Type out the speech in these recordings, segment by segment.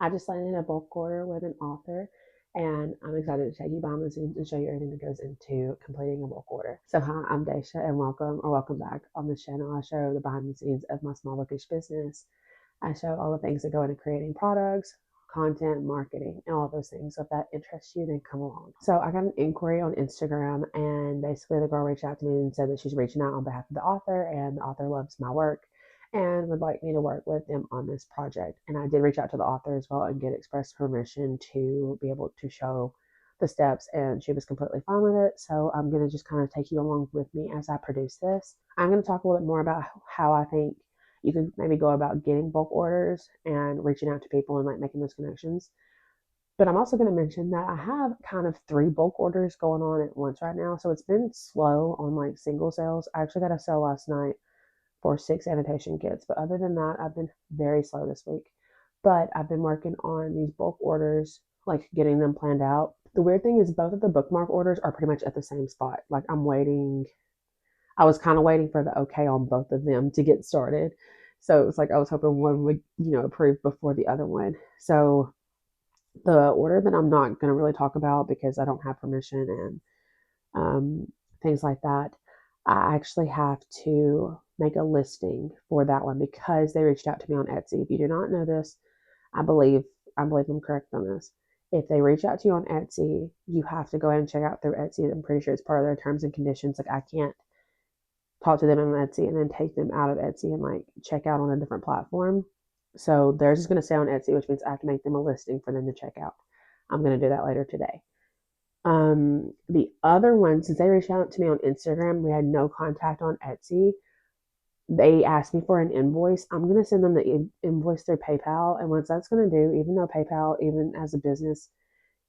I just landed a bulk order with an author, and I'm excited to take you behind the scenes and show you everything that goes into completing a bulk order. So, hi, I'm Desha, and welcome back on this channel. I show the behind the scenes of my small bookish business. I show all the things that go into creating products, content, marketing, and all those things. So if that interests you, then come along. So I got an inquiry on Instagram, and basically the girl reached out to me and said that she's reaching out on behalf of the author, and the author loves my work and would like me to work with them on this project. And I did reach out to the author as well and get express permission to be able to show the steps, and she was completely fine with it. So I'm going to just kind of take you along with me as I produce this. I'm going to talk a little bit more about how I think you can maybe go about getting bulk orders and reaching out to people and like making those connections. But I'm also going to mention that I have kind of 3 bulk orders going on at once right now. So it's been slow on like single sales. I actually got a sale last night for 6 annotation kits. But other than that, I've been very slow this week. But I've been working on these bulk orders, like getting them planned out. The weird thing is both of the bookmark orders are pretty much at the same spot. Like I was kind of waiting for the okay on both of them to get started. So it was like I was hoping one would, approve before the other one. So the order that I'm not going to really talk about because I don't have permission and things like that, I actually have to make a listing for that one because they reached out to me on Etsy. If you do not know this, I believe I'm correct on this. If they reach out to you on Etsy, you have to go ahead and check out through Etsy. I'm pretty sure it's part of their terms and conditions. Like I can't talk to them on Etsy and then take them out of Etsy and like check out on a different platform. So theirs is going to stay on Etsy, which means I have to make them a listing for them to check out. I'm going to do that later today. The other one, since they reached out to me on Instagram, we had no contact on Etsy. They asked me for an invoice. I'm going to send them the invoice through PayPal. And what that's going to do, even though PayPal, even as a business,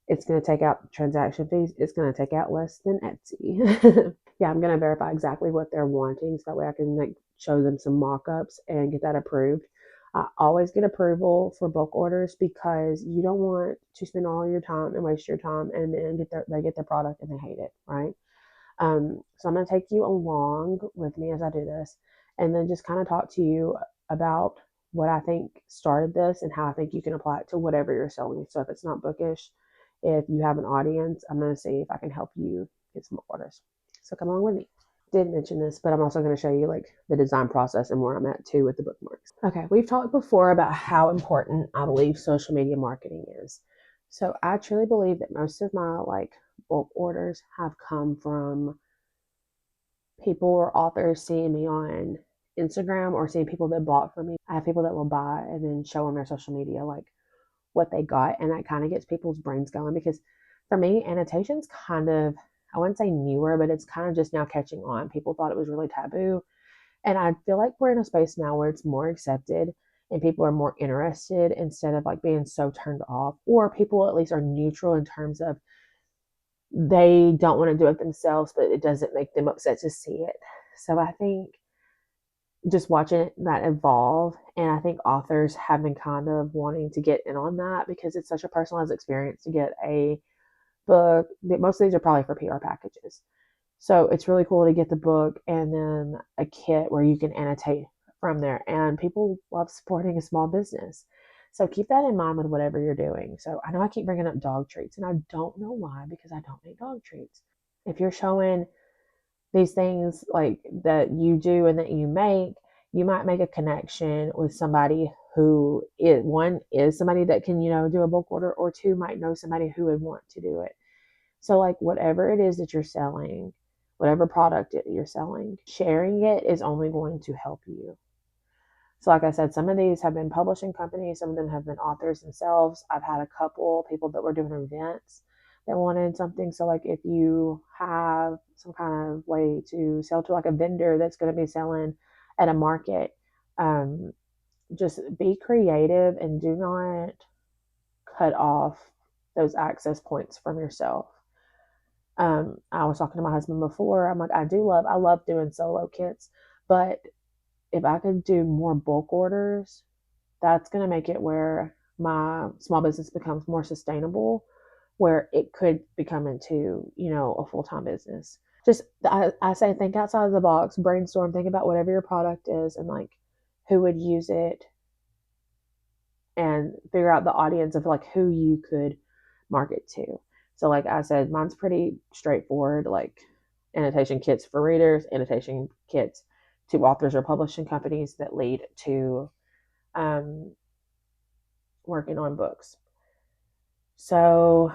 it's going to take out transaction fees, it's going to take out less than Etsy. Yeah, I'm going to verify exactly what they're wanting so that way I can like show them some mock-ups and get that approved. I always get approval for bulk orders because you don't want to spend all your time and waste your time and then they get their product and they hate it, right? So I'm going to take you along with me as I do this and then just kind of talk to you about what I think started this and how I think you can apply it to whatever you're selling. So if it's not bookish, if you have an audience, I'm going to see if I can help you get some orders. So come along with me. Did mention this, but I'm also going to show you like the design process and where I'm at too with the bookmarks. Okay, we've talked before about how important I believe social media marketing is. So I truly believe that most of my like bulk orders have come from people or authors seeing me on Instagram or seeing people that bought from me. I have people that will buy and then show on their social media like what they got, and that kind of gets people's brains going because for me, annotation's kind of, I wouldn't say newer, but it's kind of just now catching on. People thought it was really taboo. And I feel like we're in a space now where it's more accepted and people are more interested instead of like being so turned off, or people at least are neutral in terms of they don't want to do it themselves, but it doesn't make them upset to see it. So I think just watching that evolve, and I think authors have been kind of wanting to get in on that because it's such a personalized experience to get a book. Most of these are probably for PR packages. So it's really cool to get the book and then a kit where you can annotate from there. And people love supporting a small business. So keep that in mind with whatever you're doing. So I know I keep bringing up dog treats, and I don't know why because I don't make dog treats. If you're showing these things like that you do and that you make, you might make a connection with somebody who is one is somebody that can, do a bulk order, or two might know somebody who would want to do it. So like whatever it is that you're selling, whatever product you're selling, sharing it is only going to help you. So like I said, some of these have been publishing companies, some of them have been authors themselves. I've had a couple people that were doing events that wanted something. So like if you have some kind of way to sell to like a vendor that's going to be selling at a market, just be creative and do not cut off those access points from yourself. I was talking to my husband before. I'm like, I love doing solo kits, but if I could do more bulk orders, that's going to make it where my small business becomes more sustainable, where it could become into, a full-time business. Just, I say, think outside of the box, brainstorm, think about whatever your product is and like who would use it and figure out the audience of like who you could market to. So like I said, mine's pretty straightforward, like annotation kits for readers, annotation kits to authors or publishing companies that lead to um, working on books. So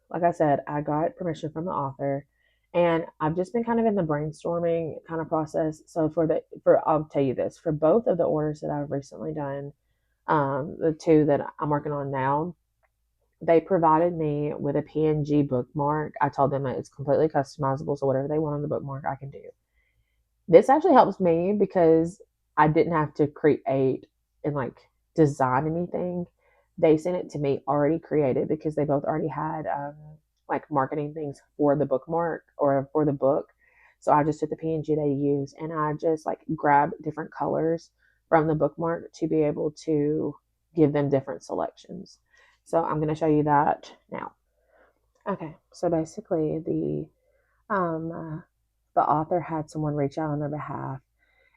like I said, I got permission from the author, and I've just been kind of in the brainstorming kind of process. So I'll tell you this, for both of the orders that I've recently done, the two that I'm working on now, they provided me with a PNG bookmark. I told them that it's completely customizable, so whatever they want on the bookmark, I can do. This actually helps me because I didn't have to create and like design anything. They sent it to me already created because they both already had like marketing things for the bookmark or for the book. So I just took the PNG they use and I just like grabbed different colors from the bookmark to be able to give them different selections. So I'm going to show you that now. Okay, so basically the author had someone reach out on their behalf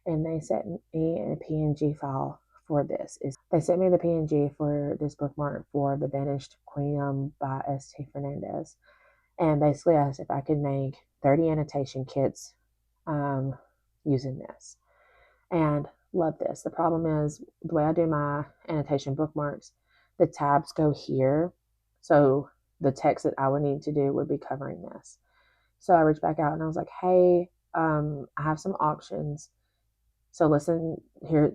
and they sent me a PNG file for this. They sent me the PNG for this bookmark for The Banished Queen by S.T. Fernandez, and basically asked if I could make 30 annotation kits using this. And love this. The problem is the way I do my annotation bookmarks, the tabs go here, so the text that I would need to do would be covering this. So I reached back out and I was like, hey, I have some options. So listen here,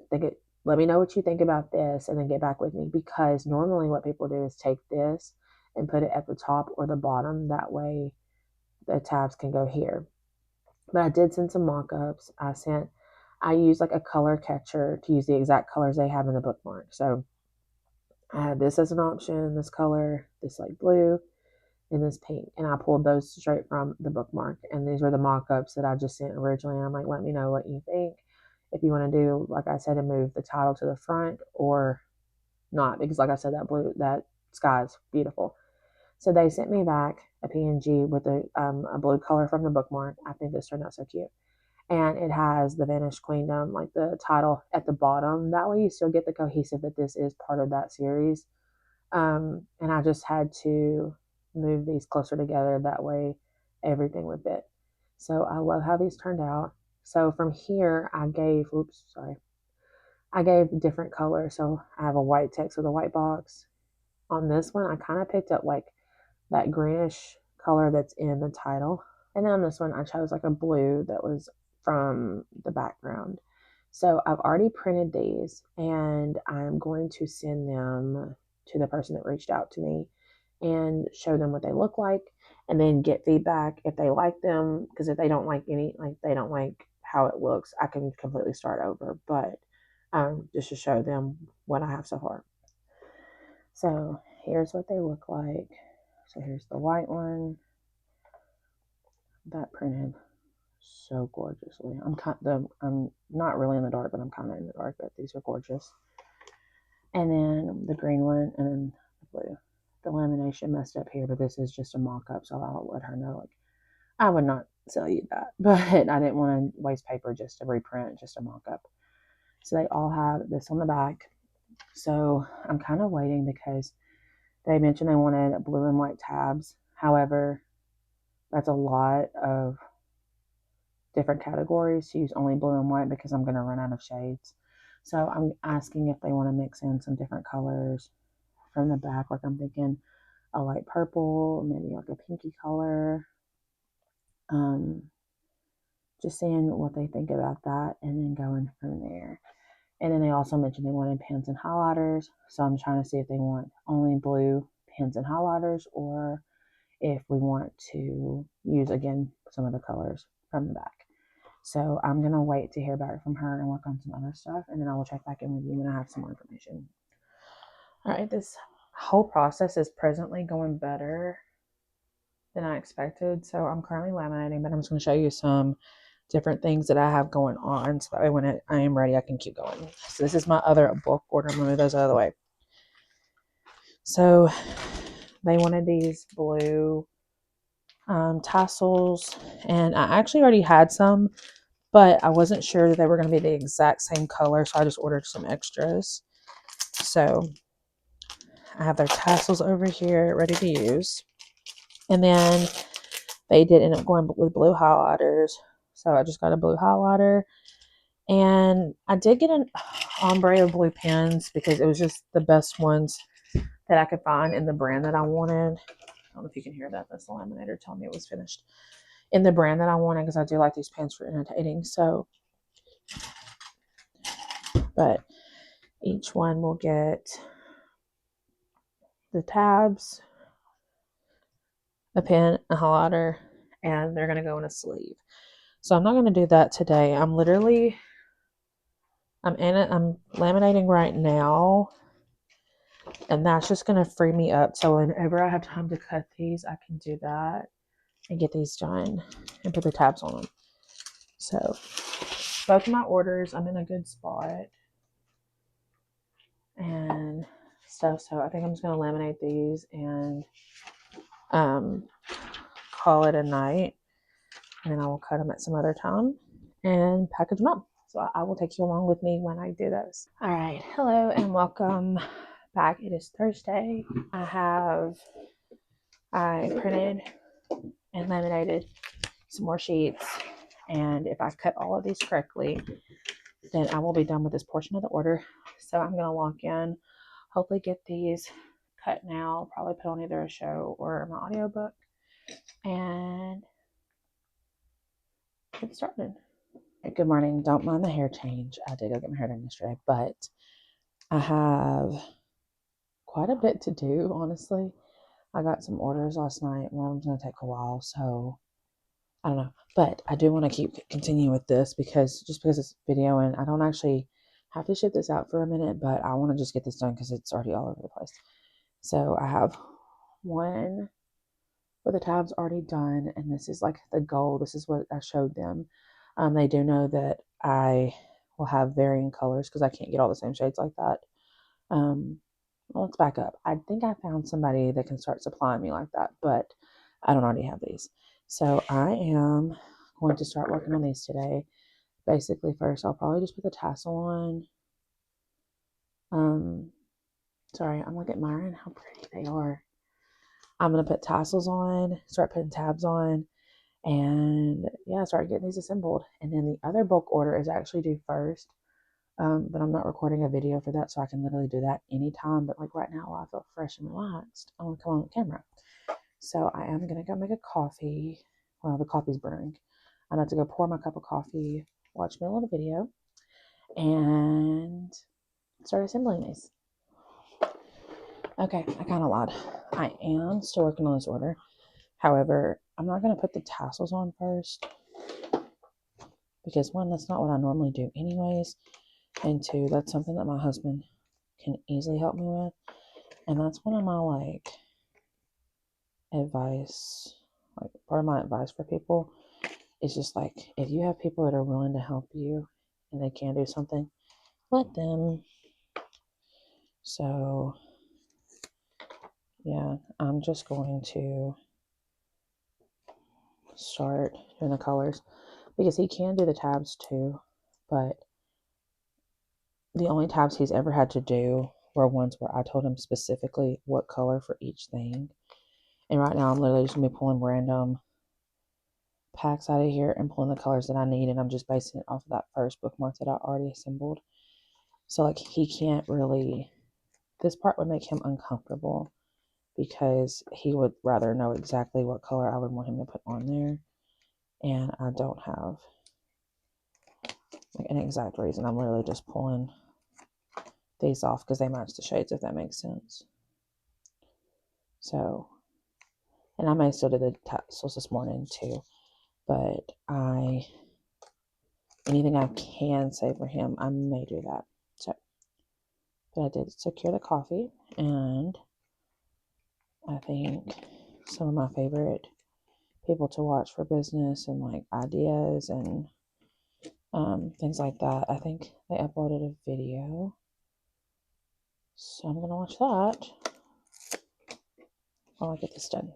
let me know what you think about this and then get back with me, because normally what people do is take this and put it at the top or the bottom. That way the tabs can go here. But I did send some mock-ups. I used like a color catcher to use the exact colors they have in the bookmark. So I had this as an option, this color, this light blue, and this pink. And I pulled those straight from the bookmark. And these were the mock-ups that I just sent originally. I'm like, let me know what you think. If you want to do, like I said, to move the title to the front or not, because like I said, that sky is beautiful. So they sent me back a PNG with a blue color from the bookmark. I think this turned out so cute. And it has the Vanished Queendom, like the title at the bottom. That way you still get the cohesive that this is part of that series. And I just had to move these closer together. That way everything would fit. So I love how these turned out. So from here, I gave different colors. So I have a white text with a white box. On this one, I kind of picked up like that greenish color that's in the title. And then on this one, I chose like a blue that was from the background. So I've already printed these and I'm going to send them to the person that reached out to me and show them what they look like and then get feedback if they like them. Because if they don't like they don't like how it looks, I can completely start over. But just to show them what I have so far. So here's what they look like. So here's the white one that printed so gorgeously. I'm not really in the dark, but I'm kind of in the dark. But these are gorgeous. And then the green one, and then the blue. The lamination messed up here, but this is just a mock-up, so I'll let her know. Like, I would not sell you that, but I didn't want to waste paper just to reprint just a mock-up. So they all have this on the back. So I'm kind of waiting because they mentioned they wanted blue and white tabs. However, that's a lot of different categories to use only blue and white because I'm going to run out of shades. So I'm asking if they want to mix in some different colors from the back. Like I'm thinking a light purple, maybe like a pinky color. Just seeing what they think about that and then going from there. And then they also mentioned they wanted pens and highlighters. So I'm trying to see if they want only blue pens and highlighters or if we want to use, again, some of the colors from the back. So I'm going to wait to hear back from her and work on some other stuff. And then I will check back in with you when I have some more information. All right, this whole process is presently going better than I expected. So I'm currently laminating, but I'm just going to show you some different things that I have going on. So that way when I am ready, I can keep going. So this is my other book order. I'm going to move those out of the way. So they wanted these blue tassels, and I actually already had some, but I wasn't sure that they were going to be the exact same color, so I just ordered some extras. So I have their tassels over here ready to use. And then they did end up going with blue highlighters. So I just got a blue highlighter. And I did get an ombre of blue pens because it was just the best ones that I could find in the brand that I wanted. I don't know if you can hear that. That's the laminator telling me it was finished. In the brand that I wanted, because I do like these pens for annotating. So, but each one will get the tabs, a pen, a highlighter, and they're going to go in a sleeve. So I'm not going to do that today. I'm laminating right now, and that's just going to free me up. So whenever I have time to cut these, I can do that and get these done and put the tabs on them. So both of my orders, I'm in a good spot and stuff. So I think I'm just going to laminate these and call it a night. And then I will cut them at some other time and package them up. So I will take you along with me when I do those. All right. Hello and welcome back. It is Thursday. I printed and laminated some more sheets. And if I cut all of these correctly, then I will be done with this portion of the order. So I'm going to lock in, hopefully get these cut now, probably put on either a show or my audiobook, and get started. Good morning. Don't mind the hair change. I did go get my hair done yesterday, but I have quite a bit to do, honestly. I got some orders last night. One of them's going to take a while, so I don't know. But I do want to continue with this because it's video and I don't actually have to ship this out for a minute, but I want to just get this done because it's already all over the place. So I have one where the tab's already done, and this is like the goal. This is what I showed them. They do know that I will have varying colors because I can't get all the same shades like that. Well, let's back up. I think I found somebody that can start supplying me like that, but I don't already have these. So I am going to start working on these today. Basically, first, I'll probably just put the tassel on. Sorry, I'm like admiring how pretty they are. I'm going to put tassels on, start putting tabs on, and yeah, start getting these assembled. And then the other bulk order is actually due first. But I'm not recording a video for that, so I can literally do that anytime. But like right now, while I feel fresh and relaxed, I want to come on the camera. So I am going to go make a coffee. Well, the coffee's brewing. I'm about to go pour my cup of coffee, watch me a little video, and start assembling these. Okay, I kind of lied. I am still working on this order. However, I'm not going to put the tassels on first because one, that's not what I normally do anyways. And two, that's something that my husband can easily help me with. And that's one of my advice, part of my advice for people is just if you have people that are willing to help you and they can do something, let them. So yeah, I'm just going to start doing the colors because he can do the tabs too, but the only tabs he's ever had to do were ones where I told him specifically what color for each thing. And right now I'm literally just going to be pulling random packs out of here and pulling the colors that I need, and I'm just basing it off of that first bookmark that I already assembled. So he can't really, this part would make him uncomfortable because he would rather know exactly what color I would want him to put on there, and I don't have an exact reason. I'm literally just pulling these off because they match the shades, if that makes sense. So, and I may still do the tassels this morning too, but anything I can say for him, I may do that. So, but I did secure the coffee, and I think some of my favorite people to watch for business and ideas and things like that, I think they uploaded a video, so I'm gonna watch that while I get this done.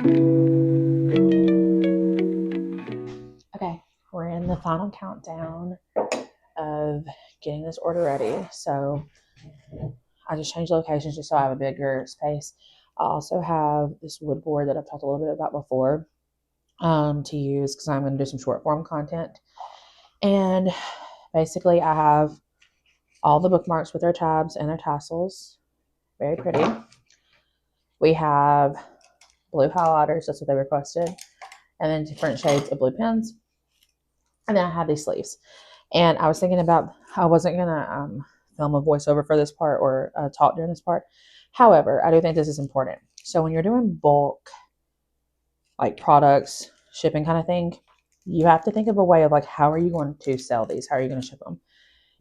Okay, we're in the final countdown of getting this order ready. So I just changed locations just so I have a bigger space. I also have this wood board that I've talked a little bit about before to use because I'm going to do some short form content. And basically, I have all the bookmarks with their tabs and their tassels. Very pretty. We have blue highlighters, that's what they requested, and then different shades of blue pens. And then I have these sleeves. And I was thinking about I wasn't going to film a voiceover for this part or talk during this part. However, I do think this is important. So when you're doing bulk, like products, shipping kind of thing, you have to think of a way of like, how are you going to sell these? How are you going to ship them?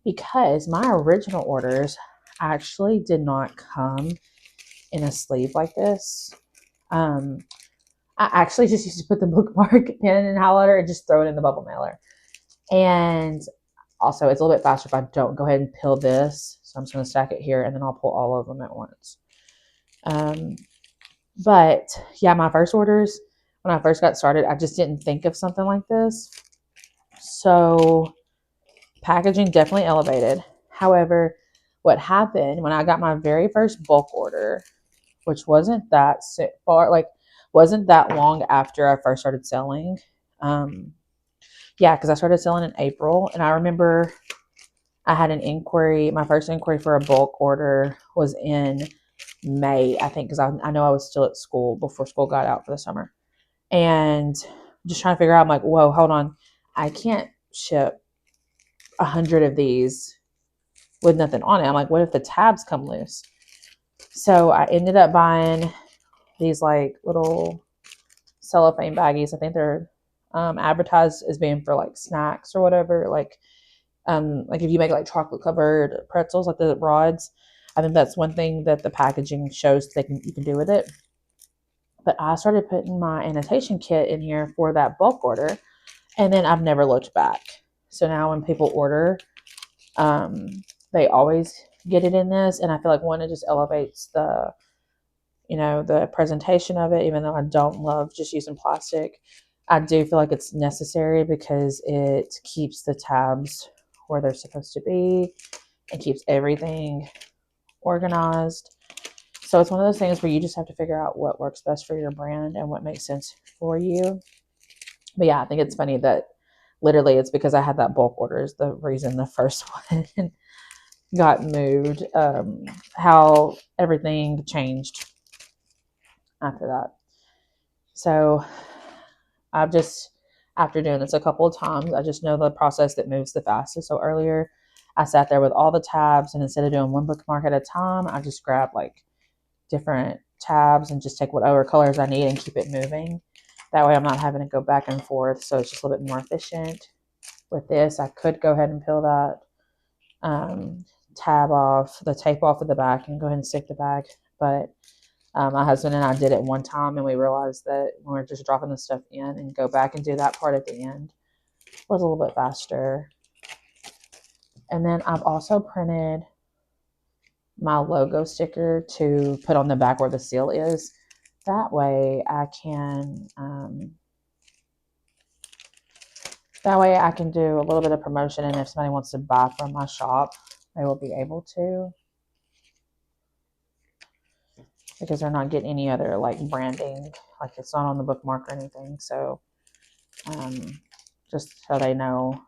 Because my original orders actually did not come in a sleeve like this. I actually just used to put the bookmark pen and highlighter and just throw it in the bubble mailer. And also, it's a little bit faster if I don't go ahead and peel this. So I'm just going to stack it here and then I'll pull all of them at once. But yeah, my first orders, when I first got started, I just didn't think of something like this. So packaging definitely elevated. However, what happened when I got my very first bulk order, which wasn't that far, like wasn't that long after I first started selling. Yeah, because I started selling in April, and I remember I had an inquiry. My first inquiry for a bulk order was in May, I think, because I know I was still at school before school got out for the summer, and just trying to figure out. I'm like, whoa, hold on, I can't ship 100 of these with nothing on it. I'm like, what if the tabs come loose? So I ended up buying these like little cellophane baggies. I think they're advertised as being for like snacks or whatever. Like if you make like chocolate covered pretzels, like the rods. I think that's one thing that the packaging shows you can do with it. But I started putting my annotation kit in here for that bulk order, and then I've never looked back. So now when people order, um, they always get it in this, and I feel like one, it just elevates the presentation of it. Even though I don't love just using plastic, I do feel like it's necessary because it keeps the tabs where they're supposed to be. It keeps everything organized. So it's one of those things where you just have to figure out what works best for your brand and what makes sense for you. But yeah, I think it's funny that literally it's because I had that bulk order is the reason the first one got moved. How everything changed after that. So I've just, after doing this a couple of times, I just know the process that moves the fastest. So earlier, I sat there with all the tabs, and instead of doing one bookmark at a time, I just grab like different tabs and just take whatever colors I need and keep it moving. That way I'm not having to go back and forth. So it's just a little bit more efficient. With this, I could go ahead and peel that tab off, the tape off of the back, and go ahead and stick the back. But my husband and I did it one time, and we realized that when we're just dropping the stuff in and go back and do that part at the end was a little bit faster. And then I've also printed my logo sticker to put on the back where the seal is. That way I can do a little bit of promotion, and if somebody wants to buy from my shop, they will be able to, because they're not getting any other like branding, like it's not on the bookmark or anything. So just so they know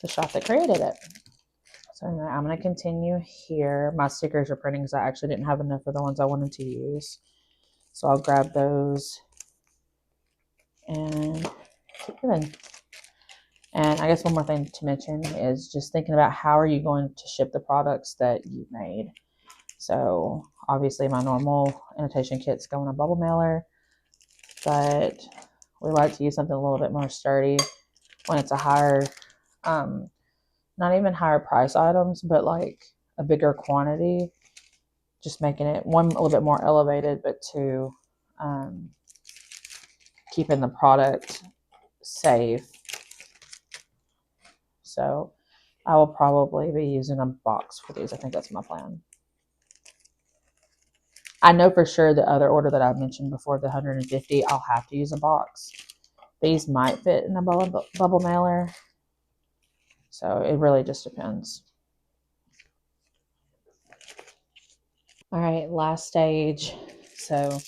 the shop that created it. So anyway, I'm going to continue here. My stickers are printing because I actually didn't have enough of the ones I wanted to use. So I'll grab those and keep moving. And I guess one more thing to mention is just thinking about how are you going to ship the products that you've made. So obviously my normal annotation kits go in a bubble mailer, but we like to use something a little bit more sturdy when it's a higher, not even higher price items, but like a bigger quantity, just making it one, a little bit more elevated, but two, keeping the product safe. So I will probably be using a box for these. I think that's my plan. I know for sure the other order that I mentioned before, the 150, I'll have to use a box. These might fit in a bubble mailer. So it really just depends. All right, last stage. So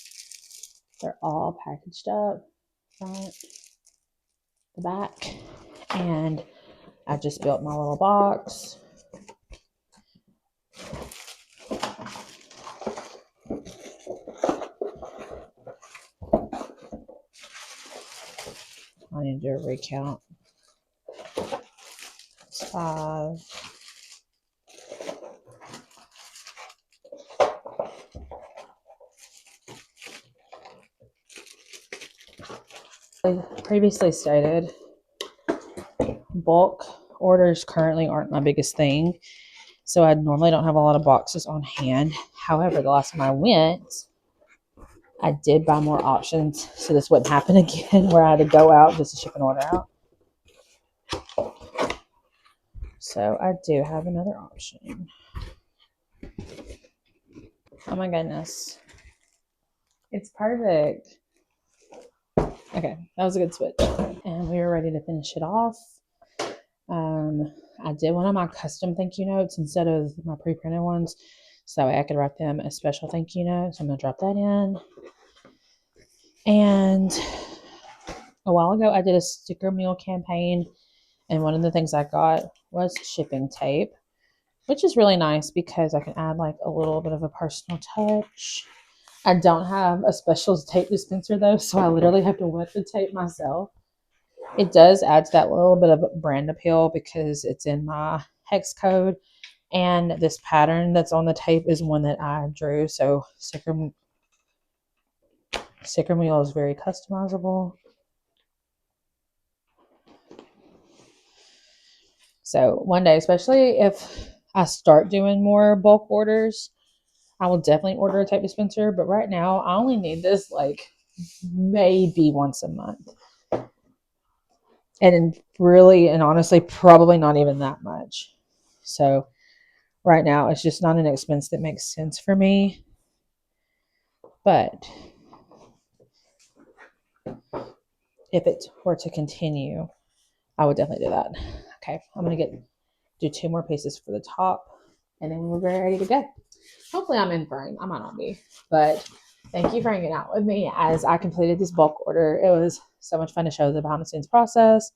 they're all packaged up, front, the back, and I just built my little box. I need to do a recount. It's 5. Like previously stated, bulk orders currently aren't my biggest thing. So I normally don't have a lot of boxes on hand. However, the last time I went, I did buy more options so this wouldn't happen again where I had to go out just to ship an order out. So I do have another option. Oh my goodness. It's perfect. Okay, that was a good switch. And we were ready to finish it off. I did one of my custom thank you notes instead of my pre-printed ones, so that way I could write them a special thank you note. So I'm gonna drop that in. And a while ago, I did a sticker meal campaign, and one of the things I got was shipping tape, which is really nice because I can add like a little bit of a personal touch. I don't have a special tape dispenser though, so I literally have to wet the tape myself. It does add to that little bit of brand appeal because it's in my hex code, and this pattern that's on the tape is one that I drew. So sticker meal is very customizable. So one day, especially if I start doing more bulk orders, I will definitely order a tape dispenser. But right now, I only need this like maybe once a month. And really, and honestly, probably not even that much. So right now, it's just not an expense that makes sense for me. But if it were to continue, I would definitely do that. Okay, I'm gonna do 2 more pieces for the top, and then we're ready to go. Hopefully, I'm in frame. I might not be, but thank you for hanging out with me as I completed this bulk order. It was so much fun to show the behind the scenes process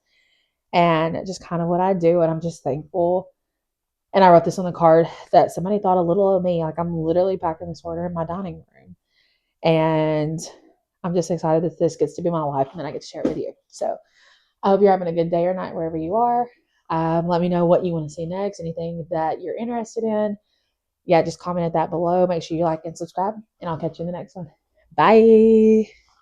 and just kind of what I do, and I'm just thankful. And I wrote this on the card that somebody thought a little of me. Like I'm literally packing this order in my dining room, and I'm just excited that this gets to be my life, and then I get to share it with you. So I hope you're having a good day or night wherever you are. Let me know what you want to see next, anything that you're interested in. Yeah, just comment that below. Make sure you like and subscribe, and I'll catch you in the next one. Bye.